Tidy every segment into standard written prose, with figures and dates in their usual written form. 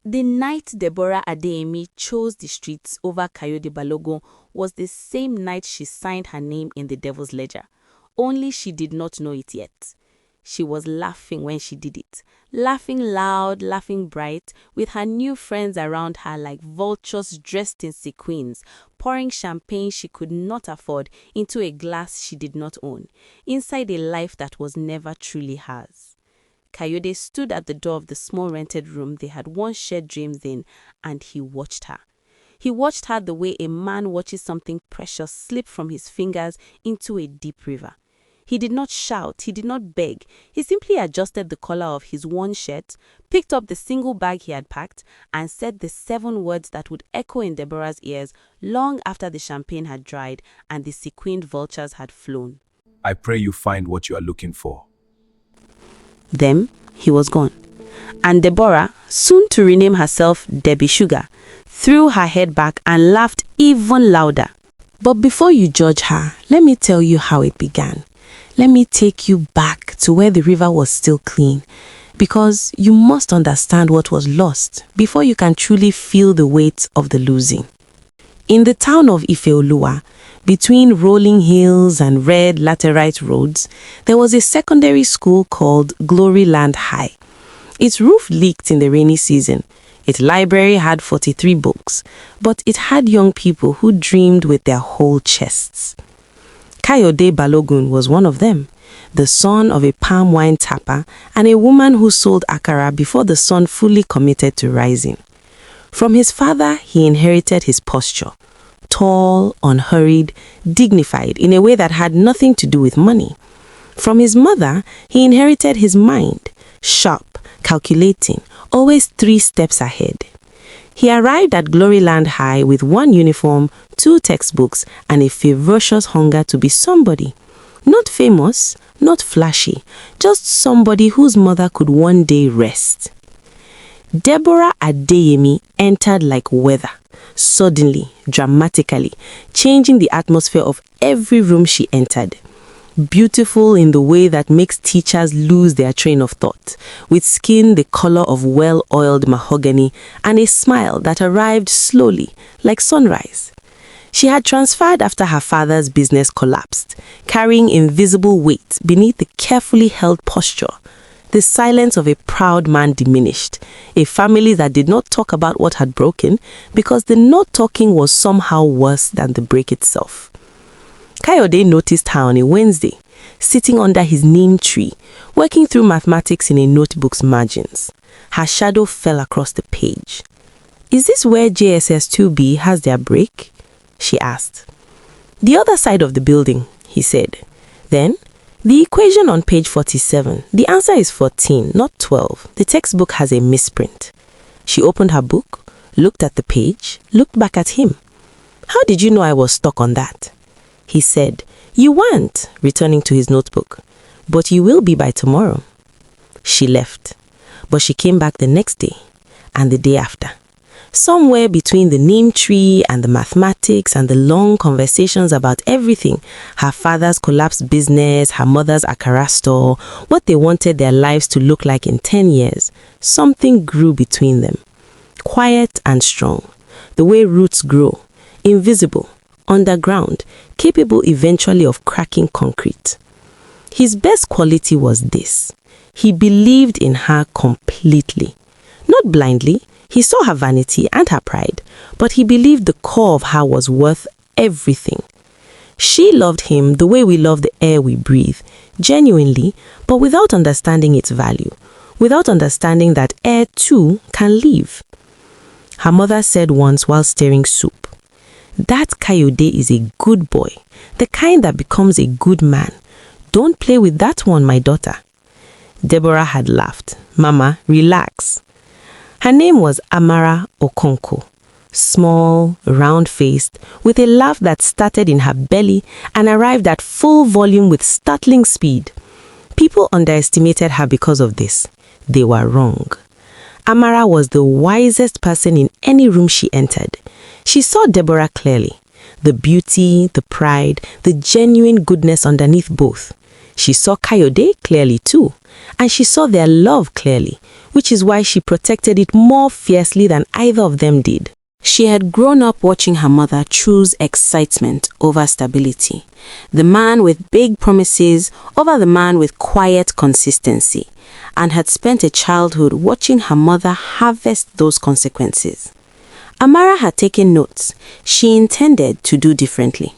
The night Deborah Adeyemi chose the streets over Kayode Balogun was the same night she signed her name in the Devil's Ledger. Only she did not know it yet. She was laughing when she did it, laughing loud, laughing bright, with her new friends around her like vultures dressed in sequins, pouring champagne she could not afford into a glass she did not own, inside a life that was never truly hers. Kayode stood at the door of the small rented room they had once shared dreams in, and he watched her. He watched her the way a man watches something precious slip from his fingers into a deep river. He did not shout, he did not beg. He simply adjusted the collar of his worn shirt, picked up the single bag he had packed, and said the 7 words that would echo in Deborah's ears long after the champagne had dried and the sequined vultures had flown. I pray you find what you are looking for. Then he was gone. And Deborah, soon to rename herself Debbie Sugar, threw her head back and laughed even louder. But before you judge her, let me tell you how it began. Let me take you back to where the river was still clean, because you must understand what was lost before you can truly feel the weight of the losing. In the town of Ifeoluwa, between rolling hills and red laterite roads, there was a secondary school called Glory Land High. Its roof leaked in the rainy season. Its library had 43 books, but it had young people who dreamed with their whole chests. Kayode Balogun was one of them, the son of a palm wine tapper and a woman who sold akara before the sun fully committed to rising. From his father, he inherited his posture, tall, unhurried, dignified in a way that had nothing to do with money. From his mother, he inherited his mind, sharp, calculating, always 3 steps ahead. He arrived at Gloryland High with 1 uniform, 2 textbooks, and a ferocious hunger to be somebody. Not famous, not flashy, just somebody whose mother could one day rest. Deborah Adeyemi entered like weather, suddenly, dramatically, changing the atmosphere of every room she entered. Beautiful in the way that makes teachers lose their train of thought, with skin the color of well-oiled mahogany and a smile that arrived slowly, like sunrise. She had transferred after her father's business collapsed, carrying invisible weight beneath the carefully held posture. The silence of a proud man diminished, a family that did not talk about what had broken because the not talking was somehow worse than the break itself. Kayode noticed her on a Wednesday, sitting under his neem tree, working through mathematics in a notebook's margins. Her shadow fell across the page. "Is this where JSS 2B has their break?" she asked. "The other side of the building," he said. Then, "The equation on page 47, the answer is 14, not 12. The textbook has a misprint." She opened her book, looked at the page, looked back at him. "How did you know I was stuck on that?" He said. "You weren't," returning to his notebook. "But you will be by tomorrow." She left, but she came back the next day and the day after. Somewhere between the neem tree and the mathematics and the long conversations about everything, her father's collapsed business, her mother's akara store, what they wanted their lives to look like in 10 years, something grew between them. Quiet and strong, the way roots grow, invisible, underground, capable eventually of cracking concrete. His best quality was this: he believed in her completely. Not blindly, he saw her vanity and her pride, but he believed the core of her was worth everything. She loved him the way we love the air we breathe, genuinely, but without understanding its value, without understanding that air too can live. Her mother said once while stirring soup, "That Kayode is a good boy, the kind that becomes a good man. Don't play with that one, my daughter." Deborah had laughed. "Mama, relax." Her name was Amara Okonko, small, round-faced, with a laugh that started in her belly and arrived at full volume with startling speed. People underestimated her because of this. They were wrong. Amara was the wisest person in any room she entered. She saw Deborah clearly, the beauty, the pride, the genuine goodness underneath both. She saw Kayode clearly too, and she saw their love clearly, which is why she protected it more fiercely than either of them did. She had grown up watching her mother choose excitement over stability, the man with big promises over the man with quiet consistency, and had spent a childhood watching her mother harvest those consequences. Amara had taken notes. She intended to do differently.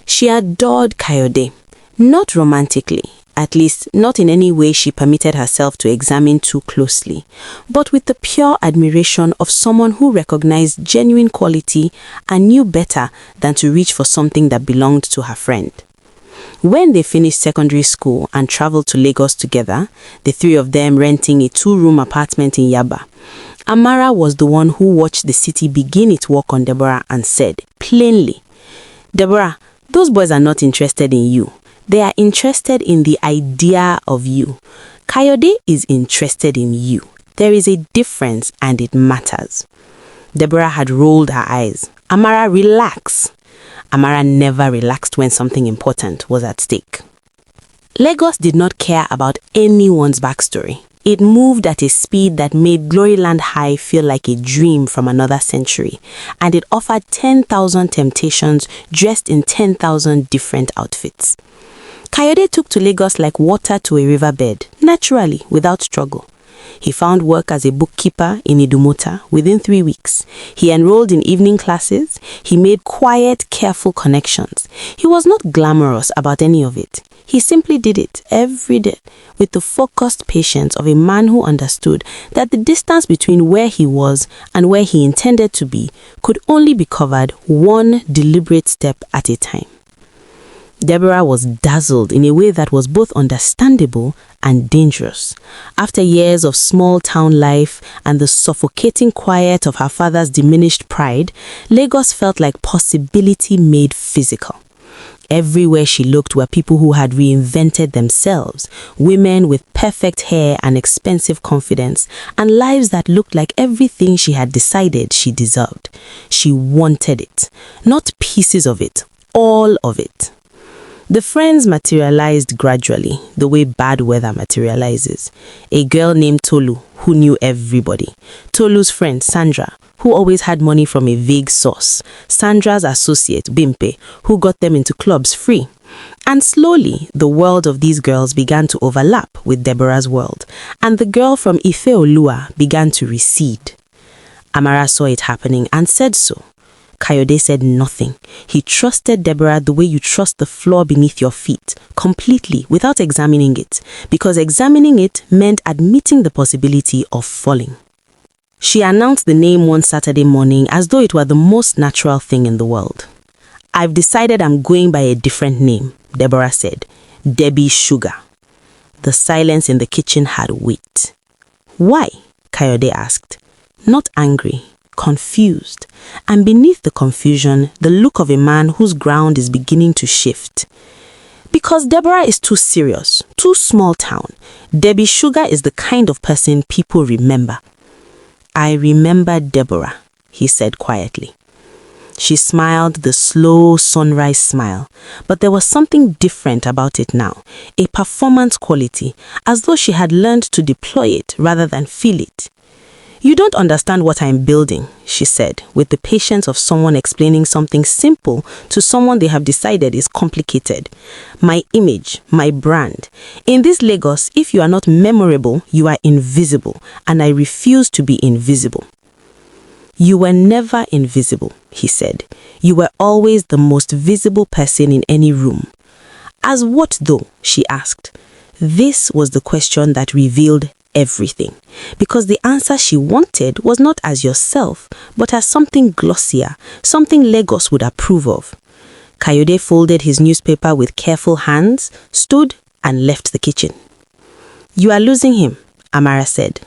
She adored Kayode, not romantically, at least not in any way she permitted herself to examine too closely, but with the pure admiration of someone who recognized genuine quality and knew better than to reach for something that belonged to her friend. When they finished secondary school and traveled to Lagos together, the three of them renting a 2-room apartment in Yaba, Amara was the one who watched the city begin its work on Deborah and said, plainly, "Deborah, those boys are not interested in you. They are interested in the idea of you. Kayode is interested in you. There is a difference and it matters." Deborah had rolled her eyes. "Amara, relax." Amara never relaxed when something important was at stake. Lagos did not care about anyone's backstory. It moved at a speed that made Gloryland High feel like a dream from another century, and it offered 10,000 temptations dressed in 10,000 different outfits. Kayode took to Lagos like water to a riverbed, naturally, without struggle. He found work as a bookkeeper in Idumota within 3 weeks. He enrolled in evening classes. He made quiet, careful connections. He was not glamorous about any of it. He simply did it every day with the focused patience of a man who understood that the distance between where he was and where he intended to be could only be covered one deliberate step at a time. Deborah was dazzled in a way that was both understandable and dangerous. After years of small-town life and the suffocating quiet of her father's diminished pride, Lagos felt like possibility made physical. Everywhere she looked were people who had reinvented themselves, women with perfect hair and expensive confidence, and lives that looked like everything she had decided she deserved. She wanted it, not pieces of it, all of it. The friends materialized gradually, the way bad weather materializes. A girl named Tolu, who knew everybody. Tolu's friend, Sandra, who always had money from a vague source. Sandra's associate, Bimpe, who got them into clubs free. And slowly, the world of these girls began to overlap with Deborah's world, and the girl from Ifeolua began to recede. Amara saw it happening and said so. Kayode said nothing. He trusted Deborah the way you trust the floor beneath your feet, completely, without examining it, because examining it meant admitting the possibility of falling. She announced the name one Saturday morning as though it were the most natural thing in the world. "I've decided I'm going by a different name," Deborah said. "Debbie Sugar." The silence in the kitchen had weight. "Why?" Kayode asked. Not angry, confused, and beneath the confusion, the look of a man whose ground is beginning to shift. "Because Deborah is too serious, too small town. Debbie Sugar is the kind of person people remember." "I remember Deborah," he said quietly. She smiled the slow sunrise smile, but there was something different about it now, a performance quality, as though she had learned to deploy it rather than feel it. "You don't understand what I'm building," she said, with the patience of someone explaining something simple to someone they have decided is complicated. "My image, my brand. In this Lagos, if you are not memorable, you are invisible, and I refuse to be invisible." "You were never invisible," he said. "You were always the most visible person in any room." "As what though?" she asked. This was the question that revealed everything, because the answer she wanted was not as yourself, but as something glossier, something Lagos would approve of. Kayode folded his newspaper with careful hands, stood, and left the kitchen. "You are losing him," Amara said.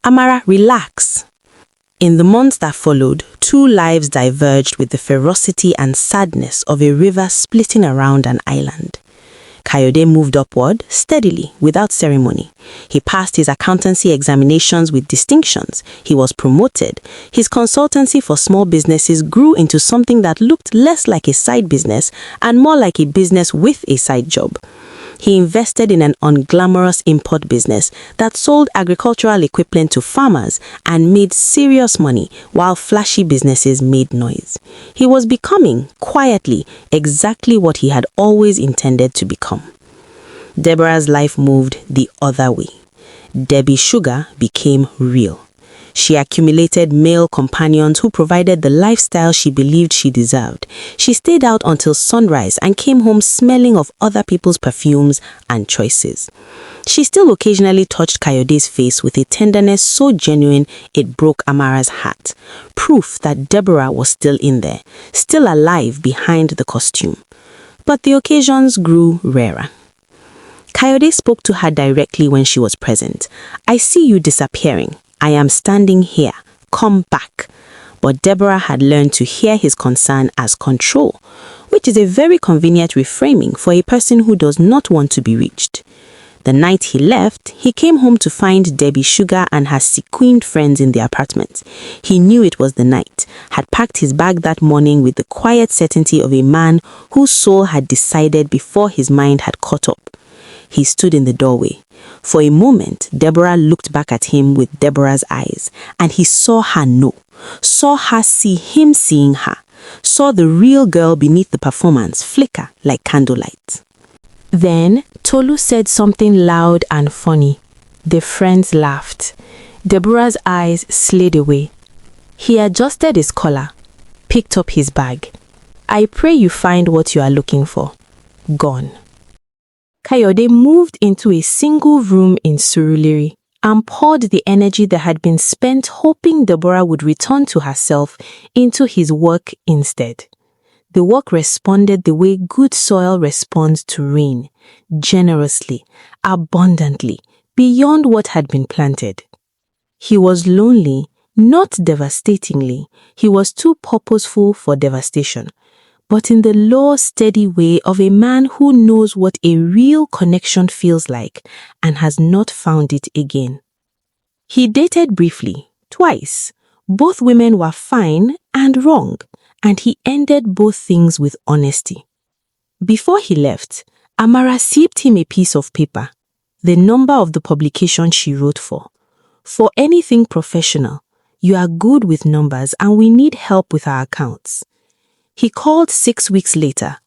"Amara, relax." In the months that followed, two lives diverged with the ferocity and sadness of a river splitting around an island. Kayode moved upward, steadily, without ceremony. He passed his accountancy examinations with distinctions. He was promoted. His consultancy for small businesses grew into something that looked less like a side business and more like a business with a side job. He invested in an unglamorous import business that sold agricultural equipment to farmers and made serious money while flashy businesses made noise. He was becoming, quietly, exactly what he had always intended to become. Deborah's life moved the other way. Debbie Sugar became real. She accumulated male companions who provided the lifestyle she believed she deserved. She stayed out until sunrise and came home smelling of other people's perfumes and choices. She still occasionally touched Kayode's face with a tenderness so genuine it broke Amara's heart. Proof that Deborah was still in there, still alive behind the costume. But the occasions grew rarer. Kayode spoke to her directly when she was present. "I see you disappearing. I am standing here. Come back." But Deborah had learned to hear his concern as control, which is a very convenient reframing for a person who does not want to be reached. The night he left, he came home to find Debbie Sugar and her sequined friends in the apartment. He knew it was the night, had packed his bag that morning with the quiet certainty of a man whose soul had decided before his mind had caught up. He stood in the doorway. For a moment, Deborah looked back at him with Deborah's eyes, and he saw her know, saw her see him seeing her, saw the real girl beneath the performance flicker like candlelight. Then Tolu said something loud and funny. The friends laughed. Deborah's eyes slid away. He adjusted his collar, picked up his bag. "I pray you find what you are looking for." Gone. Kayode moved into a single room in Surulere and poured the energy that had been spent hoping Deborah would return to herself into his work instead. The work responded the way good soil responds to rain, generously, abundantly, beyond what had been planted. He was lonely, not devastatingly. He was too purposeful for devastation, but in the low, steady way of a man who knows what a real connection feels like and has not found it again. He dated briefly, twice. Both women were fine and wrong, and he ended both things with honesty. Before he left, Amara sipped him a piece of paper, the number of the publication she wrote for. "For anything professional, you are good with numbers and we need help with our accounts." He called 6 weeks later.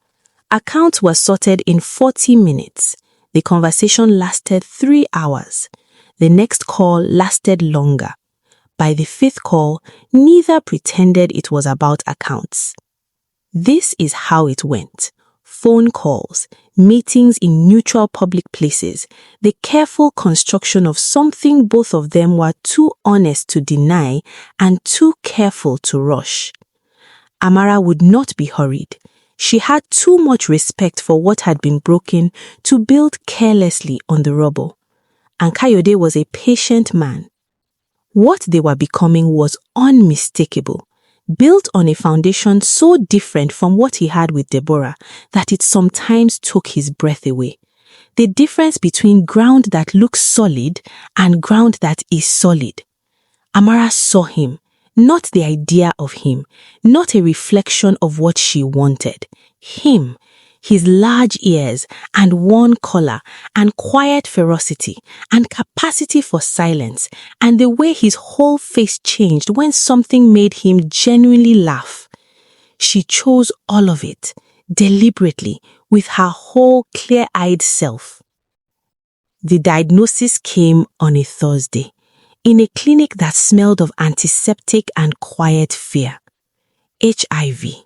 Accounts were sorted in 40 minutes. The conversation lasted 3 hours. The next call lasted longer. By the 5th call, neither pretended it was about accounts. This is how it went. Phone calls, meetings in neutral public places, the careful construction of something both of them were too honest to deny and too careful to rush. Amara would not be hurried. She had too much respect for what had been broken to build carelessly on the rubble. And Kayode was a patient man. What they were becoming was unmistakable, built on a foundation so different from what he had with Deborah that it sometimes took his breath away. The difference between ground that looks solid and ground that is solid. Amara saw him. Not the idea of him, not a reflection of what she wanted. Him, his large ears and worn collar and quiet ferocity and capacity for silence and the way his whole face changed when something made him genuinely laugh. She chose all of it, deliberately, with her whole clear-eyed self. The diagnosis came on a Thursday, in a clinic that smelled of antiseptic and quiet fear. HIV.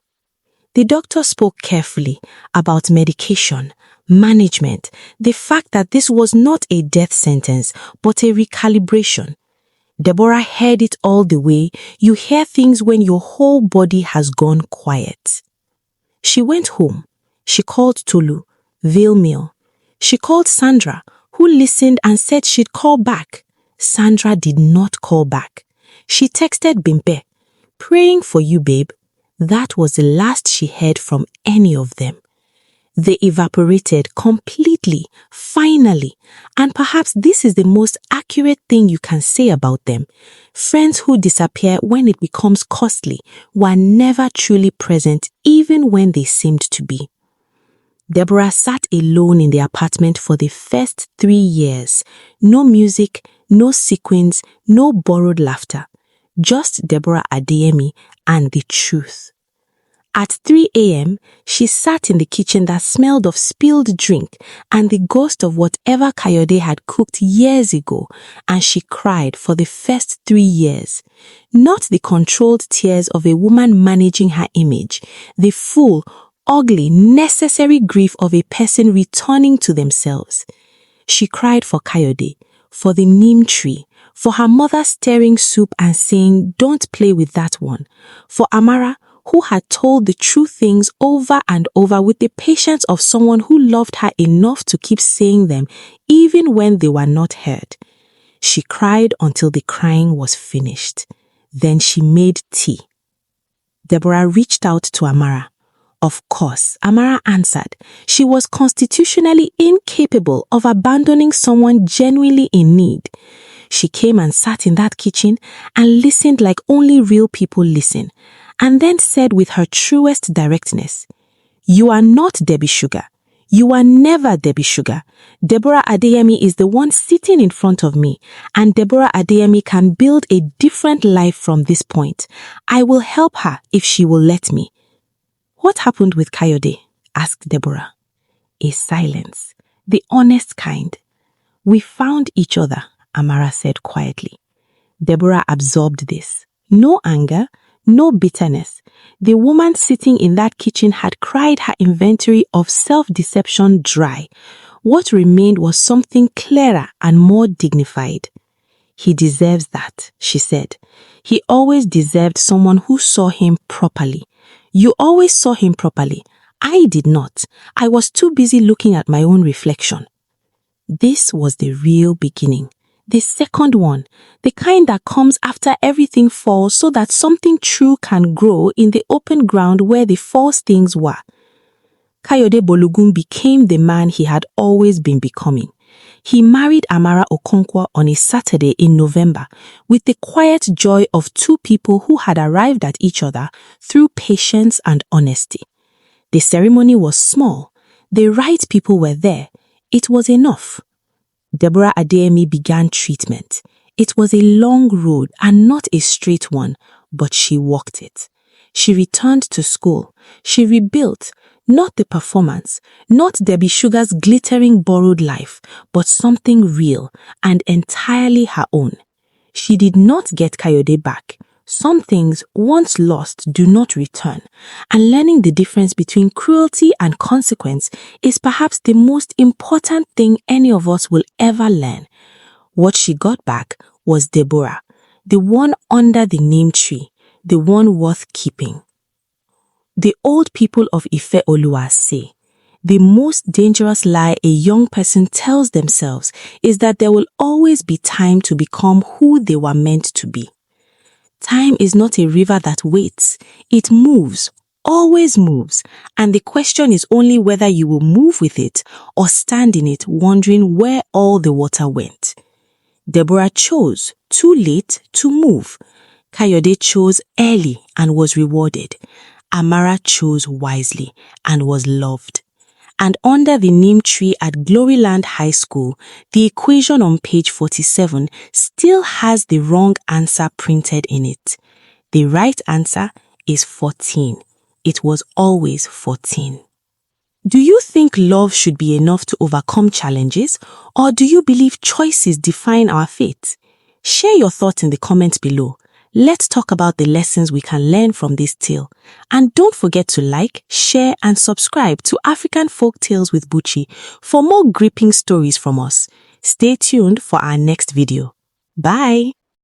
The doctor spoke carefully about medication, management, the fact that this was not a death sentence, but a recalibration. Deborah heard it all the way you hear things when your whole body has gone quiet. She went home. She called Tolu, Vale Mill. She called Sandra, who listened and said she'd call back. Sandra did not call back. She texted Bimbe, "Praying for you, babe." That was the last she heard from any of them. They evaporated completely, finally, and perhaps this is the most accurate thing you can say about them. Friends who disappear when it becomes costly were never truly present even when they seemed to be. Deborah sat alone in the apartment for the first 3 years. No music, no sequins, no borrowed laughter. Just Deborah Adeyemi and the truth. At 3 a.m., she sat in the kitchen that smelled of spilled drink and the ghost of whatever Kayode had cooked years ago, and she cried for the first 3 years. Not the controlled tears of a woman managing her image, the full, ugly, necessary grief of a person returning to themselves. She cried for Kayode, for the neem tree, for her mother stirring soup and saying, "Don't play with that one," for Amara, who had told the true things over and over with the patience of someone who loved her enough to keep saying them even when they were not heard. She cried until the crying was finished. Then she made tea. Deborah reached out to Amara. Of course, Amara answered. She was constitutionally incapable of abandoning someone genuinely in need. She came and sat in that kitchen and listened like only real people listen, and then said with her truest directness, "You are not Debbie Sugar. You are never Debbie Sugar. Deborah Adeyemi is the one sitting in front of me, and Deborah Adeyemi can build a different life from this point. I will help her if she will let me." "What happened with Kayode?" asked Deborah. A silence, the honest kind. "We found each other," Amara said quietly. Deborah absorbed this. No anger, no bitterness. The woman sitting in that kitchen had cried her inventory of self-deception dry. What remained was something clearer and more dignified. "He deserves that," she said. "He always deserved someone who saw him properly. You always saw him properly. I did not. I was too busy looking at my own reflection." This was the real beginning. The second one, the kind that comes after everything falls so that something true can grow in the open ground where the false things were. Kayode Balogun became the man he had always been becoming. He married Amara Okonkwo on a Saturday in November with the quiet joy of two people who had arrived at each other through patience and honesty. The ceremony was small. The right people were there. It was enough. Deborah Adeyemi began treatment. It was a long road and not a straight one, but she walked it. She returned to school. She rebuilt, not the performance, not Debbie Sugar's glittering borrowed life, but something real and entirely her own. She did not get Kayode back. Some things, once lost, do not return, and learning the difference between cruelty and consequence is perhaps the most important thing any of us will ever learn. What she got back was Deborah, the one under the neem tree, the one worth keeping. The old people of Ife Oluwa say, the most dangerous lie a young person tells themselves is that there will always be time to become who they were meant to be. Time is not a river that waits. It moves, always moves, and the question is only whether you will move with it or stand in it wondering where all the water went. Deborah chose, too late, to move. Kayode chose early and was rewarded. Amara chose wisely and was loved. And under the neem tree at Gloryland High School, the equation on page 47 still has the wrong answer printed in it. The right answer is 14. It was always 14. Do you think love should be enough to overcome challenges, or do you believe choices define our fate? Share your thoughts in the comments below. Let's talk about the lessons we can learn from this tale. And don't forget to like, share, and subscribe to African Folktales with Buchi for more gripping stories from us. Stay tuned for our next video. Bye!